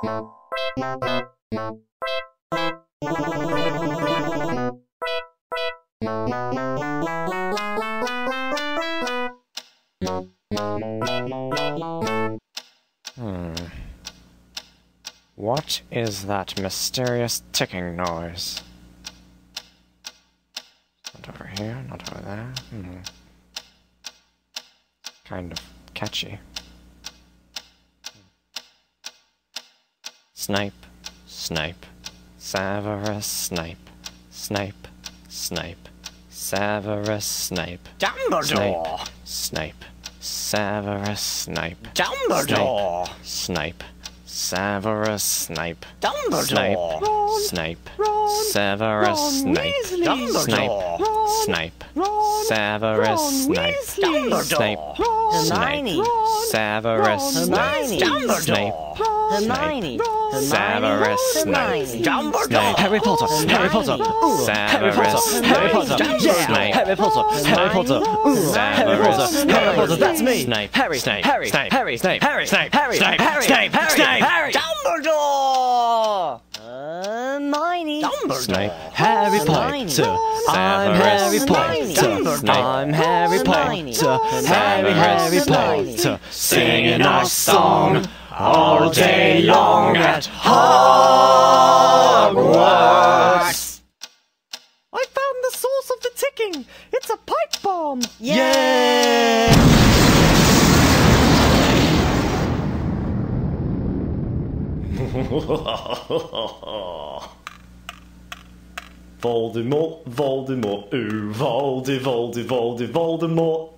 What is that mysterious ticking noise? Not over here, not over there. Kind of catchy. Snape, Snape, Severus Snape, Snape, Snape, Severus Snape. Dumbledore! Snape, Severus Snape. Dumbledore! Snape, Severus Snape. Dumbledore! Snape, Severus Snape. Dumbledore! Snape, Severus Snape. Snape, Hermione! Severus Snape. Dumbledore! Hermione! Severus Snape. Dumbledore! Harry Potter! Harry Potter! Harry Potter! Harry Potter! Yeah! Harry Potter! Harry Potter! Harry Potter! Harry Potter! That's me! Snape! Harry! Snape! Harry! Snape! Harry! Snape! Harry! Snape! Harry! Snape! Harry! Snape! Harry! Harry! Dumbledore! Hermione! Snape. Harry Hermione. Potter! I'm Harry Potter! I'm Harry Potter! Harry Potter! Singing our song all day long at Hogwarts! I found the source of the ticking! It's a pipe bomb! Yeah! Voldemort, Voldemort, ooh, Voldemort.